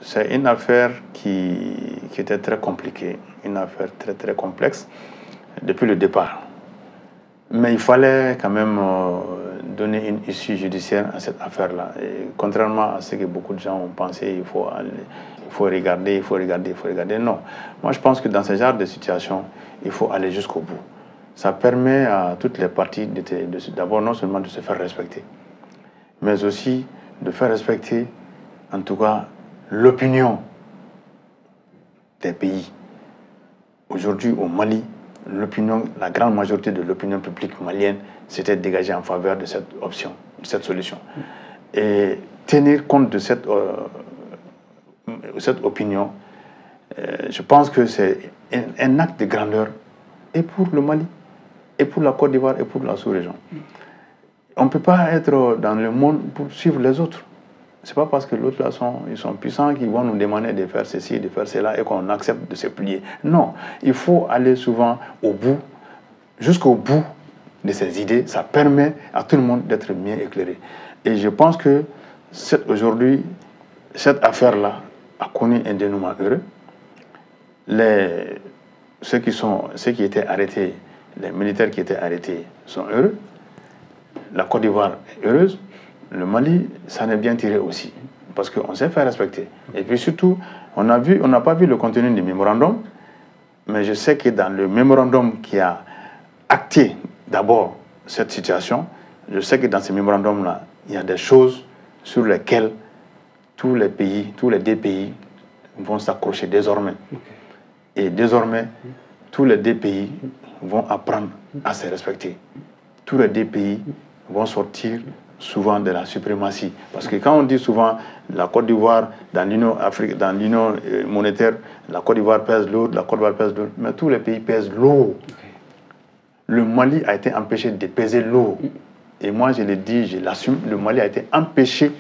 c'est une affaire qui était très compliquée, une affaire très très complexe depuis le départ. Mais il fallait quand même donner une issue judiciaire à cette affaire-là. Et contrairement à ce que beaucoup de gens ont pensé, il faut regarder. Non. Moi, je pense que dans ce genre de situation, il faut aller jusqu'au bout. Ça permet à toutes les parties d'abord non seulement de se faire respecter, mais aussi de faire respecter, en tout cas, l'opinion des pays. Aujourd'hui, au Mali, la grande majorité de l'opinion publique malienne s'était dégagée en faveur de cette option, de cette solution. Et tenir compte de cette opinion, je pense que c'est un acte de grandeur et pour le Mali, et pour la Côte d'Ivoire, et pour la sous-région. On ne peut pas être dans le monde pour suivre les autres. Ce n'est pas parce que l'autre là ils sont puissants qu'ils vont nous demander de faire ceci, de faire cela et qu'on accepte de se plier. Non, il faut aller souvent au bout, jusqu'au bout de ces idées. Ça permet à tout le monde d'être mieux éclairé. Et je pense que aujourd'hui, cette affaire-là a connu un dénouement heureux. Ceux qui étaient arrêtés, les militaires qui étaient arrêtés sont heureux. La Côte d'Ivoire est heureuse. Le Mali, ça en est bien tiré aussi, parce qu'on s'est fait respecter. Et puis surtout, on n'a pas vu le contenu du mémorandum, mais je sais que dans le mémorandum qui a acté d'abord cette situation, je sais que dans ce mémorandum-là, il y a des choses sur lesquelles tous les deux pays vont s'accrocher désormais. Et désormais, tous les deux pays vont apprendre à se respecter. Tous les deux pays vont sortir souvent de la suprématie. Parce que quand on dit souvent la Côte d'Ivoire, dans l'Union monétaire, la Côte d'Ivoire pèse lourd, mais tous les pays pèsent lourd. Le Mali a été empêché de peser lourd. Et moi, je le dis, je l'assume, le Mali a été empêché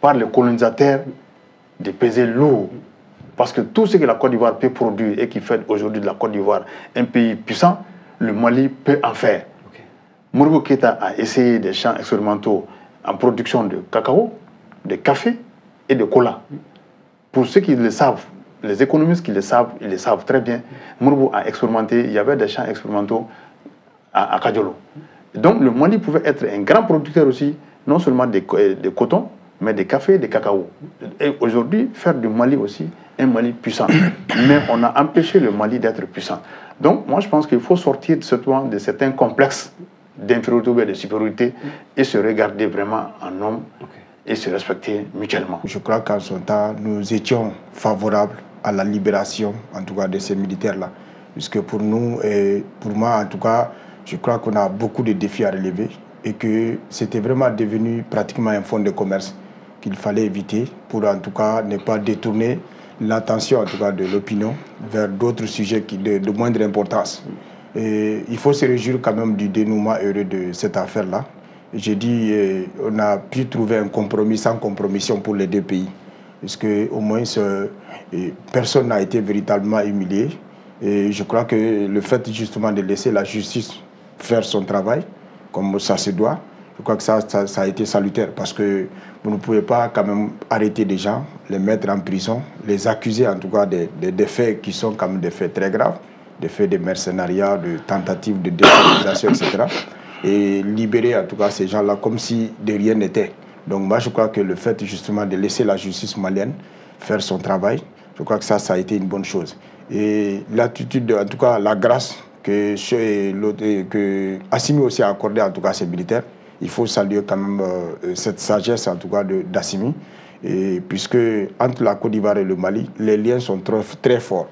par les colonisateurs de peser lourd. Parce que tout ce que la Côte d'Ivoire peut produire et qui fait aujourd'hui de la Côte d'Ivoire un pays puissant, le Mali peut en faire. Modibo Keïta a essayé des champs expérimentaux en production de cacao, de café et de cola. Pour ceux qui le savent, les économistes qui le savent, ils le savent très bien. Modibo a expérimenté, il y avait des champs expérimentaux à Kadiolo. Donc le Mali pouvait être un grand producteur aussi, non seulement de coton, mais de café et de cacao. Et aujourd'hui, faire du Mali aussi un Mali puissant. Mais on a empêché le Mali d'être puissant. Donc moi je pense qu'il faut sortir de certains complexes d'infériorité et de supériorité et se regarder vraiment en homme et se respecter mutuellement. Je crois qu'en son temps, nous étions favorables à la libération, en tout cas, de ces militaires-là. Puisque pour nous, et pour moi, en tout cas, je crois qu'on a beaucoup de défis à relever et que c'était vraiment devenu pratiquement un fonds de commerce qu'il fallait éviter pour, en tout cas, ne pas détourner l'attention, en tout cas, de l'opinion vers d'autres sujets de moindre importance. Et il faut se réjouir quand même du dénouement heureux de cette affaire-là. J'ai dit, on a pu trouver un compromis sans compromission pour les deux pays. Parce qu'au moins, personne n'a été véritablement humilié. Et je crois que le fait justement de laisser la justice faire son travail, comme ça se doit, je crois que ça a été salutaire. Parce que vous ne pouvez pas quand même arrêter des gens, les mettre en prison, les accuser en tout cas des faits qui sont quand même des faits très graves, des faits de mercenariat, de tentatives de déstabilisation, etc. Et libérer en tout cas ces gens-là comme si de rien n'était. Donc moi je crois que le fait justement de laisser la justice malienne faire son travail, je crois que ça a été une bonne chose. Et l'attitude, en tout cas la grâce que Assimi aussi a accordée en tout cas à ces militaires, il faut saluer quand même cette sagesse en tout cas d'Assimi. Et puisque entre la Côte d'Ivoire et le Mali, les liens sont très forts.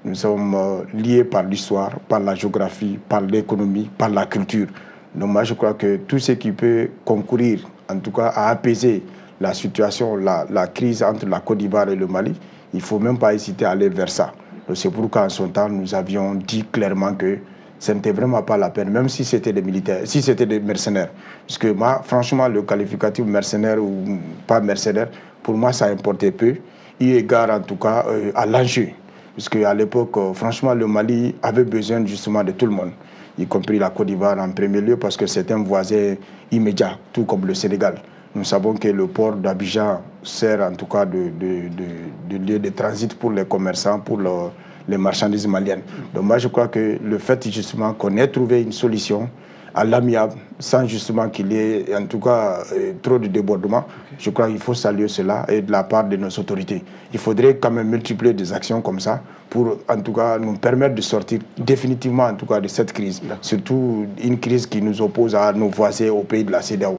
Nous sommes liés par l'histoire, par la géographie, par l'économie, par la culture. Donc moi je crois que tout ce qui peut concourir en tout cas à apaiser la situation, la crise entre la Côte d'Ivoire et le Mali, il ne faut même pas hésiter à aller vers ça. C'est pourquoi en son temps nous avions dit clairement que ce n'était vraiment pas la peine, même si c'était des militaires, si c'était des mercenaires. Parce que moi, franchement, le qualificatif mercenaire ou pas mercenaire, pour moi ça importait peu, eu égard en tout cas à l'enjeu. Parce qu'à l'époque, franchement, le Mali avait besoin justement de tout le monde, y compris la Côte d'Ivoire en premier lieu, parce que c'est un voisin immédiat, tout comme le Sénégal. Nous savons que le port d'Abidjan sert en tout cas de lieu de transit pour les commerçants, pour les marchandises maliennes. Donc moi, je crois que le fait justement qu'on ait trouvé une solution à l'amiable, sans justement qu'il y ait en tout cas trop de débordements, je crois qu'il faut saluer cela et de la part de nos autorités. Il faudrait quand même multiplier des actions comme ça pour en tout cas nous permettre de sortir définitivement en tout cas de cette crise. Surtout une crise qui nous oppose à nos voisins au pays de la CEDEAO.